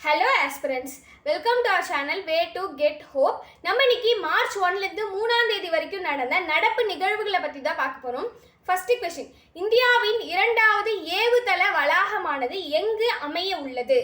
Hello aspirants, welcome to our channel Way to Get Hope. நம்ம இன்னைக்கு March 1ல இருந்து 3ஆம் தேதி வரைக்கும் நடந்த நடப்பு நிகழ்வுகளை பத்தி தான் பார்க்க போறோம். ஃபர்ஸ்ட் क्वेश्चन, இந்தியாவின் இரண்டாவது ஏவுதள வளாகமானது எங்கு அமைய உள்ளது?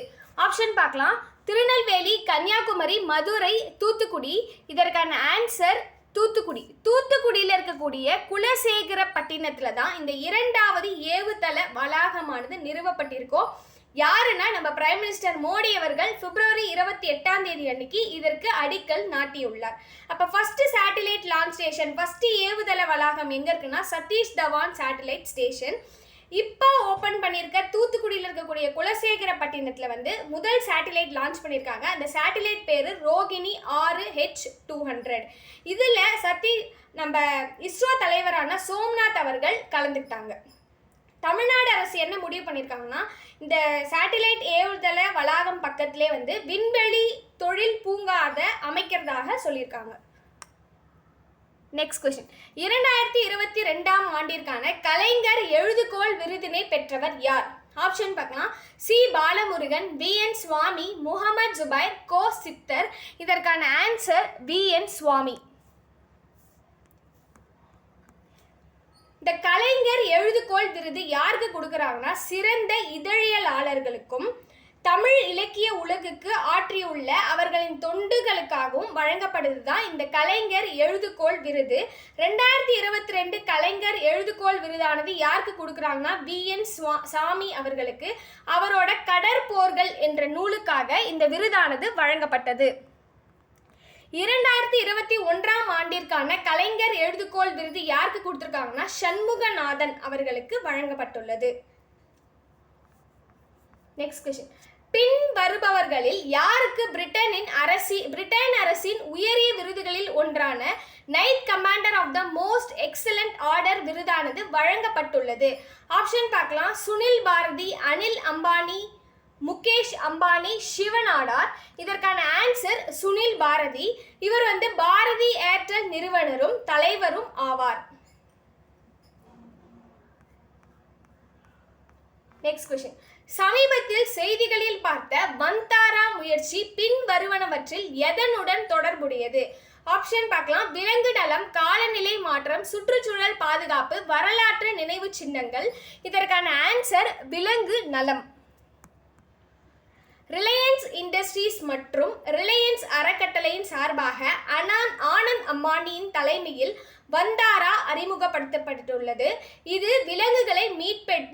ஆப்ஷன் பார்க்கலாம். திருநெல்வேலி, கன்னியாகுமரி, மதுரை, தூத்துக்குடி. இதற்கான ஆன்சர் தூத்துக்குடி. தூத்துக்குடியில் இருக்கக்கூடிய குலசேகரப்பட்டினத்துல தான் இந்த இரண்டாவது ஏவுதள வளாகமானது நிறுவப்பட்டிருக்கும். யாருன்னா நம்ம பிரைம் மினிஸ்டர் மோடி அவர்கள் பிப்ரவரி 28ஆம் தேதி அன்னைக்கு இதற்கு அடிக்கல் நாட்டியுள்ளார். அப்ப first satellite launch station, first ஏவுதள வளாகம் எங்க இருக்குன்னா சதீஷ் தவான் சேட்டலைட் ஸ்டேஷன். இப்போ ஓபன் பண்ணியிருக்க தூத்துக்குடியில் இருக்கக்கூடிய குலசேகரப்பட்டினத்துல முதல் சேட்டலைட் லான்ச் பண்ணியிருக்காங்க. அந்த சேட்டலைட் பேரு ரோகிணி 6H200. இதுல நம்ம இஸ்ரோ தலைவரான சோம்நாத் அவர்கள் கலந்துக்கிட்டாங்க. தமிழ்நாடு அரசு என்ன முடிவு பண்ணியிருக்காங்கன்னா, இந்த சேட்டலைட் ஏவுதள வளாகம் பக்கத்திலே விண்வெளி தொழில் பூங்கா அமைக்கிறதாக சொல்லியிருக்காங்க. நெக்ஸ்ட் क्वेश्चन, 2022ஆம் ஆண்டிற்கான கலைஞர் எழுதுகோள் விருதினை பெற்றவர் யார்? ஆப்ஷன் பார்க்கலாம். சி பாலமுருகன், BN சுவாமி, முகமது ஜுபைர், கோ சித்தர். இதற்கான ஆன்சர் BN சுவாமி. இந்த கலைஞர் எழுதுகோள் விருது யாருக்கு கொடுக்குறாங்கன்னா, சிறந்த இதழியலாளர்களுக்கும் தமிழ் இலக்கிய உலகுக்கு ஆற்றியுள்ள அவர்களின் தொண்டுகளுக்காகவும் வழங்கப்படுது தான் இந்த கலைஞர் எழுதுகோள் விருது. 2022 கலைஞர் எழுதுகோள் விருதானது யாருக்கு கொடுக்குறாங்கன்னா, BN சாமி அவர்களுக்கு. அவரோட கடற்போர்கள் என்ற நூலுக்காக இந்த விருதானது வழங்கப்பட்டது. 2021ஆம் ஆண்டிற்கான கலைஞர் எழுதுகோள் விருது யாருக்கு கொடுத்திருக்காங்கன்னா, சண்முகநாதன் அவர்களுக்கு வழங்கப்பட்டுள்ளது. நெக்ஸ்ட் क्वेश्चन, பின் வருபவர்களில் யாருக்கு பிரிட்டன் அரசின் உயரிய விருதுகளில் ஒன்றான knight commander of the most excellent order விருதானது வழங்கப்பட்டுள்ளது? ஆப்ஷன் பார்க்கலாம். சுனில் பாரதி, அனில் அம்பானி, முகேஷ் அம்பானி, சிவநாடார். இதற்கான ஆன்சர் சுனில் பாரதி. இவர் பாரதி ஏர்டெல் நிறுவனரும் தலைவரும் ஆவார். நெக்ஸ்ட் क्वेश्चन, சமீபத்தில் செய்திகளில் பார்த்த வந்தாரா முயற்சி பின் வருவனவற்றில் எதனுடன் தொடர்புடையது? ஆப்ஷன் பார்க்கலாம். விலங்கு நலம், காலநிலை மாற்றம், சுற்றுச்சூழல் பாதுகாப்பு, வரலாற்று நினைவு சின்னங்கள். இதற்கான ஆன்சர் விலங்கு நலம். ரிலையன்ஸ் இண்டஸ்ட்ரீஸ் மற்றும் ரிலையன்ஸ் அறக்கட்டளையின் சார்பாக ஆனந்த் அம்பானியின் தலைமையில் வந்தாரா அறிமுகப்படுத்தப்பட்டுள்ளது. இது விலங்குகளை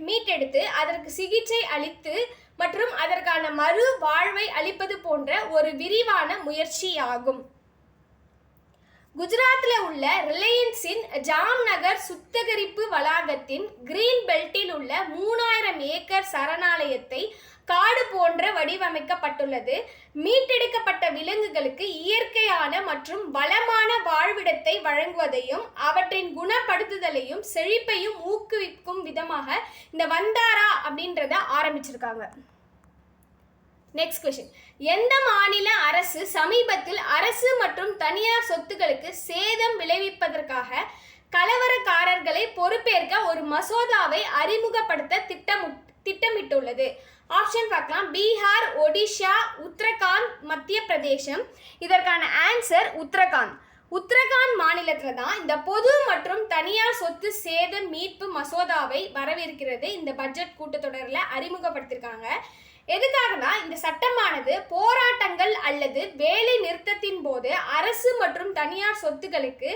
மீட்டெடுத்து அதற்கு சிகிச்சை அளித்து மற்றும் அதற்கான மறு வாழ்வை அளிப்பது போன்ற ஒரு விரிவான முயற்சியாகும். குஜராத்தில் உள்ள ரிலையன்ஸின் ஜாம்நகர் சுத்திகரிப்பு வளாகத்தின் கிரீன் பெல்ட்டில் உள்ள 3000 ஏக்கர் சரணாலயத்தை காடு போன்ற வடிவமைக்கப்பட்டுள்ளது. மீட்டெடுக்கப்பட்ட விலங்குகளுக்கு இயற்கையான மற்றும் வளமான வாழ்விடத்தை வழங்குவதையும் அவற்றின் குணப்படுத்துதலையும் செழிப்பையும் ஊக்குவிக்கும் விதமாக இந்த வந்தாரா அப்படின்றத ஆரம்பிச்சிருக்காங்க. நெக்ஸ்ட் क्वेश्चन, எந்த மாநில அரசு சமீபத்தில் அரசு மற்றும் தனியார் சொத்துக்களுக்கு சேதம் விளைவிப்பதற்காக கலவரக்காரர்களை பொறுப்பேற்க ஒரு மசோதாவை அறிமுகப்படுத்த திட்டமிட்டுள்ளது? ஆப்ஷன் பார்க்கலாம். பீகார், ஒடிஷா, உத்தரகாண்ட், மத்திய பிரதேசம். இதற்கான ஆன்சர் உத்தரகாண்ட். உத்தரகாண்ட் மாநிலத்தில் தான் இந்த பொது மற்றும் தனியார் சொத்து சேத மீட்பு மசோதாவை வரவிருக்கிறது. இந்த பட்ஜெட் கூட்டத்தொடரில் அறிமுகப்படுத்தியிருக்காங்க. எதுக்காகனா, இந்த சட்டமானது போராட்டங்கள் அல்லது வேலை நிறுத்தத்தின் போது அரசு மற்றும் தனியார் சொத்துக்களுக்கு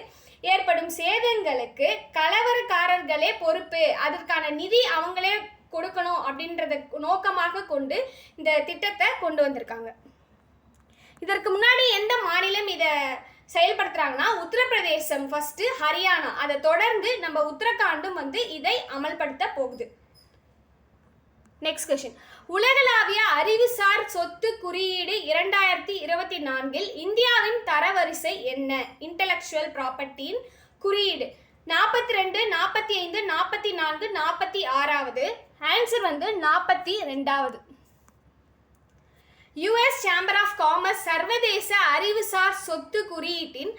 ஏற்படும் சேதங்களுக்கு கலவரக்காரர்களே பொறுப்பு, அதற்கான நிதி அவங்களே கொடுக்கணும் அப்படின்றத நோக்கமாக கொண்டு இந்த திட்டத்தை கொண்டு வந்திருக்காங்க. இதற்கு முன்னாடி எந்த மாநிலம் இதை செயல்படுத்துறாங்கன்னா, உத்தரப்பிரதேசம் ஃபர்ஸ்ட், ஹரியானா, அதை தொடர்ந்து நம்ம உத்தரகாண்டும் இதை அமல்படுத்த போகுது. நெக்ஸ்ட் क्वेश्चन, உலகளாவிய அறிவுசார் சொத்து குறியீடு 2024 இந்தியாவின் தரவரிசை என்ன? இன்டெலெக்சுவல் ப்ராப்பர்ட்டியின் குறியீடு 42, 45, 44, 46வது. ஆன்சர் 42வது. யுஎஸ் சேம்பர் ஆஃப் காமர்ஸ் சர்வதேச அறிவுசார் சொத்து குறியீட்டின்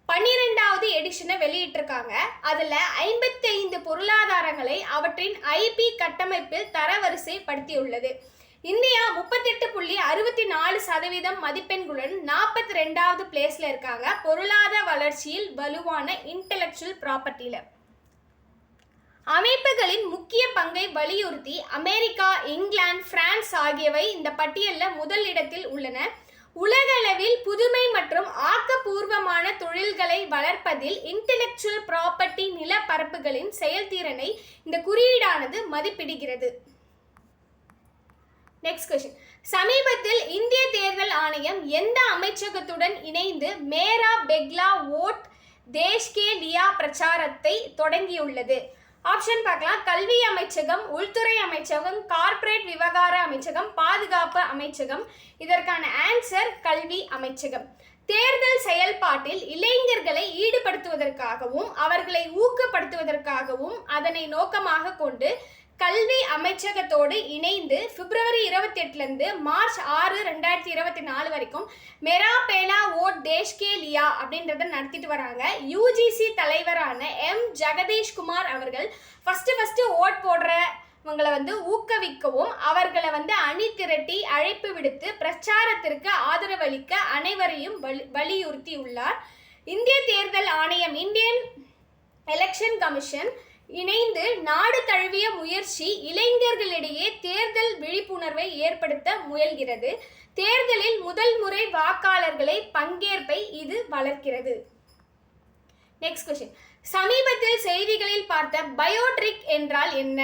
12வது எடிஷனை வெளியிட்டிருக்காங்க. அதில் 55 பொருளாதாரங்களை அவற்றின் IP கட்டமைப்பில் தரவரிசைப்படுத்தியுள்ளது. இந்தியா 38.64% மதிப்பெண்களுடன் 42வது பிளேஸ்ல இருக்காங்க பொருளாதார வளர்ச்சியில் வலுவான இன்டெலெக்சுவல் ப்ராப்பர்ட்டியில. அமைப்புகளின் முக்கிய பங்கை வலியுறுத்தி அமெரிக்கா, இங்கிலாந்து, பிரான்ஸ் ஆகியவை இந்த பட்டியலில் முதல் இடத்தில் உள்ளன. உலகளவில் புதுமை மற்றும் ஆக்கப்பூர்வமான தொழில்களை வளர்ப்பதில் இன்டெலெக்சுவல் ப்ராப்பர்ட்டி நிலப்பரப்புகளின் செயல்திறனை இந்த குறியீடானது மதிப்பிடுகிறது. Next question. சமீபத்தில் இந்திய தேர்தல் ஆணையம் எந்த அமைச்சகத்துடன் இணைந்து மேரா பெக்லா ஓட் தேஷ் கே லியா பிரச்சாரத்தை தொடங்கியுள்ளது? ஆப்ஷன் பார்க்கலாம். கல்வி அமைச்சகம், உள்துறை அமைச்சகம், கார்ப்பரேட் விவகார அமைச்சகம், பாதுகாப்பு அமைச்சகம். இதற்கான ஆன்சர் கல்வி அமைச்சகம். தேர்தல் செயல்பாட்டில் இளைஞர்களை ஈடுபடுத்துவதற்காகவும் அவர்களை ஊக்கப்படுத்துவதற்காகவும் அதனை நோக்கமாக கொண்டு கல்வி அமைச்சகத்தோடு இணைந்து பிப்ரவரி 28 மார்ச் 6, 2024 வரைக்கும் மெரா பேலா ஓட் தேஷ் கே லியா அப்படின்றத நடத்திட்டு வராங்க. யூஜிசி தலைவரான ஜெகதீஷ் குமார் அவர்கள் ஃபர்ஸ்ட் ஓட் போடுறவங்களை ஊக்குவிக்கவும் அவர்களை அணி திரட்டி அழைப்பு விடுத்து பிரச்சாரத்திற்கு ஆதரவளிக்க அனைவரையும் வலியுறுத்தியுள்ளார். இந்திய தேர்தல் ஆணையம், இந்தியன் எலெக்ஷன் கமிஷன் இணைந்து நாடு தழுவிய முயற்சி இளைஞர்களிடையே தேர்தல் விழிப்புணர்வை ஏற்படுத்த முயல்கிறது. தேர்தலில் முதல் முறை வாக்காளர்களை பங்கேற்பை இது வளர்க்கிறது. Next question. சமீபத்தில் செய்திகளில் பார்த்த பயோட்ரிக் என்றால் என்ன?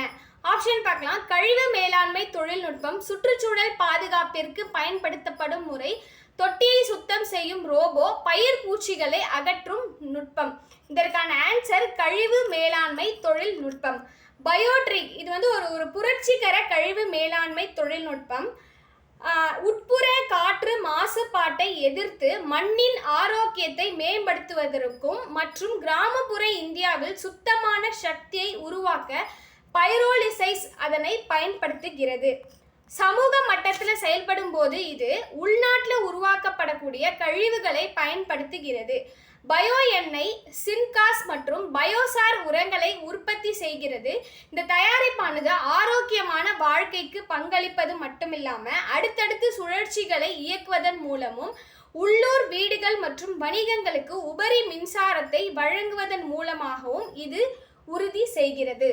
ஆப்ஷன் பார்க்கலாம். கழிவு மேலாண்மை தொழில்நுட்பம், சுற்றுச்சூழல் பாதுகாப்பிற்கு பயன்படுத்தப்படும் முறை, தொட்டியை சுத்தம் செய்யும் ரோபோ, பயிர் பூச்சிகளை அகற்றும் நுட்பம். இதற்கான ஆன்சர் கழிவு மேலாண்மை தொழில்நுட்பம். பயோட்ரிக் இது ஒரு புரட்சிகர கழிவு மேலாண்மை தொழில்நுட்பம். உட்புற காற்று மாசுபாட்டை எதிர்த்து மண்ணின் ஆரோக்கியத்தை மேம்படுத்துவதற்கும் மற்றும் கிராமப்புற இந்தியாவில் சுத்தமான சக்தியை உருவாக்க பைரோலிசைஸ் அதனை பயன்படுத்துகிறது. சமூக மட்டத்தில் செயல்படும் போது இது உள்நாட்டில் உருவாக்கப்படக்கூடிய கழிவுகளை பயன்படுத்துகிறது. பயோ எண்ணெய், சின்காஸ் மற்றும் பயோசார் உரங்களை உற்பத்தி செய்கிறது. இந்த தயாரிப்பானது ஆரோக்கியமான வாழ்க்கைக்கு பங்களிப்பது மட்டுமில்லாமல் அடுத்தடுத்து சுழற்சிகளை இயக்குவதன் மூலமும் உள்ளூர் வீடுகள் மற்றும் வணிகங்களுக்கு உபரி மின்சாரத்தை வழங்குவதன் மூலமாகவும் இது உறுதி செய்கிறது.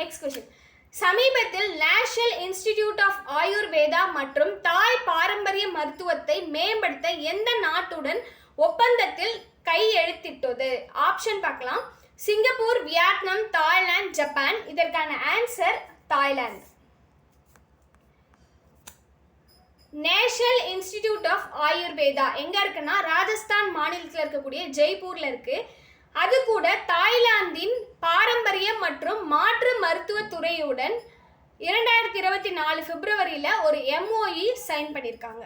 Next question. சமீபத்தில் நேஷனல் இன்ஸ்டிடியூட் ஆஃப் ஆயுர்வேதா மற்றும் தாய் பாரம்பரிய மருத்துவத்தை மேம்படுத்த எந்த நாட்டுடன் ஒப்பந்தத்தில் கையெழுத்திட்டது? ஆப்ஷன் பார்க்கலாம். Singapore, Vietnam, Thailand, Japan. இதற்கான answer Thailand. National institute of Ayurveda எங்க இருக்குன்னா ராஜஸ்தான் மாநிலத்தில் இருக்கக்கூடிய ஜெய்ப்பூர்ல இருக்கு. அது கூட தாய்லாந்தின் பாரம்பரியம் மற்றும் மாற்று மருத்துவ துறையுடன் 2024 பிப்ரவரியில் ஒரு MOU சைன் பண்ணியிருக்காங்க.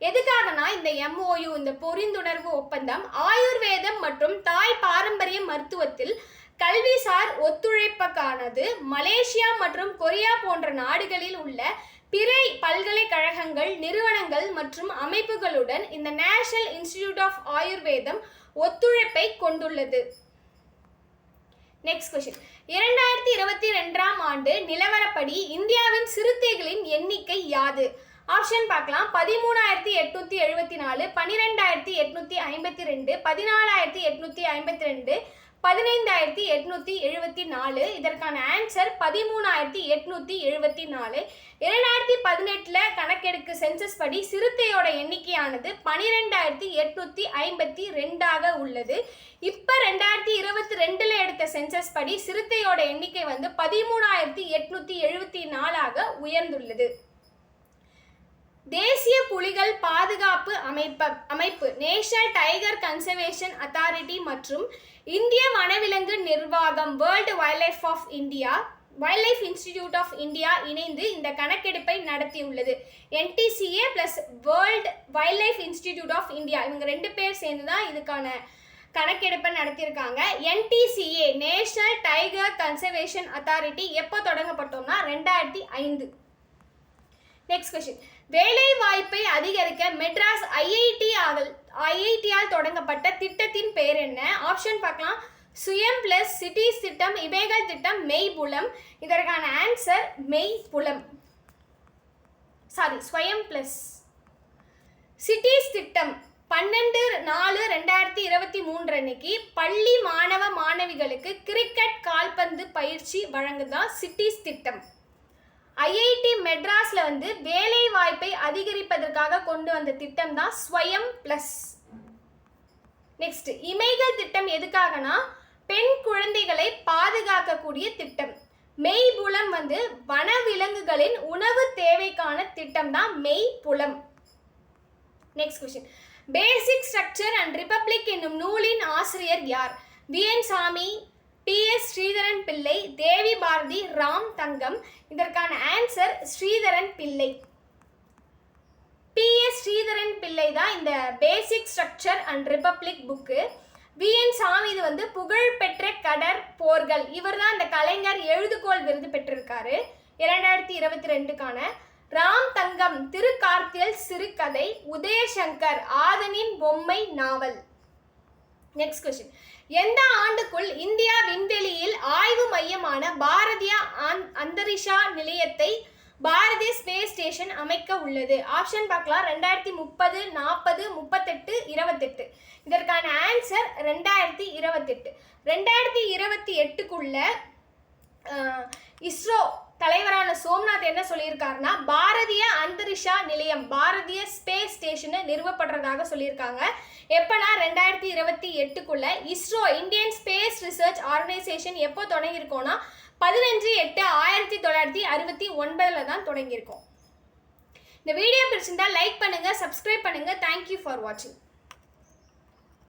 எதுக்காகனா இந்த MOU, இந்த புரிந்துணர்வு ஒப்பந்தம் ஆயுர்வேதம் மற்றும் தாய் பாரம்பரிய மருத்துவத்தில் கல்விசார் ஒத்துழைப்புக்கானது மலேசியா மற்றும் கொரியா போன்ற நாடுகளில் உள்ள பிற பல்கலைக்கழகங்கள், நிறுவனங்கள் மற்றும் அமைப்புகளுடன் இந்த நேஷனல் இன்ஸ்டிடியூட் ஆஃப் ஆயுர்வேதம் ஒத்துழைப்பை கொண்டுள்ளது. Next question. 2022ஆம் ஆண்டு நிலவரப்படி இந்தியாவின் சிறுத்தைகளின் எண்ணிக்கை யாது? ஆப்ஷன் பார்க்கலாம். 13,874, 12,852, 14,852, 15,874. இதற்கான ஆன்சர் 13,874. 2018 கணக்கெடுப்பு சென்சஸ் படி சிறுத்தையோட எண்ணிக்கையானது 12,852 உள்ளது. இப்போ 2022 எடுத்த சென்சஸ் படி சிறுத்தையோட எண்ணிக்கை 13,874 உயர்ந்துள்ளது. தேசிய புலிகள் பாதுகாப்பு அமைப்பு நேஷனல் டைகர் கன்சர்வேஷன் அத்தாரிட்டி மற்றும் இந்திய வனவிலங்கு நிர்வாகம் world wildlife institute of India இணைந்து இந்த கணக்கெடுப்பை நடத்தியுள்ளது. NTCA plus world wildlife institute of India இவங்க 2 பேர் சேர்ந்து தான் இதுக்கான கணக்கெடுப்பை நடத்தியிருக்காங்க. NTCA national tiger conservation authority எப்போ தொடங்கப்பட்டோம்னா 2005. Next question. வேலை வாய்ப்பை அதிகரிக்க மெட்ராஸ் IIT-ஆல் தொடங்கப்பட்ட திட்டத்தின் பெயர் என்ன? ஆப்ஷன் பார்க்கலாம். சுயம் பிளஸ் சிட்டிஸ் திட்டம், இவைகள் திட்டம், மெய்புலம். இதற்கான ஆன்சர் மெய்புலம். ஸ்வயம் பிளஸ். சிட்டிஸ் திட்டம் 12/4/2023 அன்னைக்கு பள்ளி மாணவ மாணவிகளுக்கு கிரிக்கெட் கால்பந்து பயிற்சி வழங்குதான் சிட்டிஸ் திட்டம். ஐஐடி மெட்ராஸ்ல வேலை வாய்ப்பை அதிகரிப்பதற்காக கொண்டு வந்த திட்டம் தான் ஸ்வயம் பிளஸ். நெக்ஸ்ட், இமைகள் திட்டம் எதுக்காகனா பெண் குழந்தைகளை பாதுகாக்கக்கூடிய திட்டம். மெய்புலம் வனவிலங்குகளின் உணவு தேவைக்கான திட்டம் தான் மெய்புலம். Next question, basic structure and republic என்னும் நூலின் ஆசிரியர் யார்? வி.என். சாமி, பி.எஸ். ஸ்ரீதரன் பிள்ளை, தேவி பாரதி, ராம் தங்கம். இதற்கான ஆன்சர் ஸ்ரீதரன் பிள்ளை. பி.எஸ். ஸ்ரீதரன் பிள்ளை தான் இந்த basic structure and republic book. V N. Samy இது புகழ்பெற்ற கடற் போர்கள். இவர் தான் இந்த கலைஞர் எழுதுகோள் விருது பெற்றிருக்காரு 2022க்கான. ராம் தங்கம் திருக்கார்த்தியல் சிறுகதை, உதயசங்கர் ஆதனின் பொம்மை நாவல். நெக்ஸ்ட் கொஸ்டின், எந்த ஆண்டுக்குள் இந்தியா விண்வெளியில் ஆய்வு மையமான பாரதிய அந்தரிஷா நிலையத்தை பாரதிய ஸ்பேஸ் ஸ்டேஷன் அமைக்க உள்ளது? ஆப்ஷன் பார்க்கலாம். 2030, 40, 38, 28. இதற்கான ஆன்சர் 2028. 2028க்குள்ள இஸ்ரோ தலைவரான சோம்நாத் என்ன சொல்லியிருக்காருன்னா, பாரதிய அந்தரிஷா நிலையம், பாரதிய ஸ்பேஸ் ஸ்டேஷனை நிறுவப்படுறதாக சொல்லியிருக்காங்க. எப்போனா 2028க்குள்ள ISRO Indian space research organisation எப்போ தொடங்கியிருக்கோன்னா 15/8/1969 தான் தொடங்கியிருக்கோம். இந்த வீடியோ பிடிச்சிருந்தா லைக் பண்ணுங்க, சப்ஸ்கிரைப் பண்ணுங்க. தேங்க்யூ ஃபார் வாட்சிங்.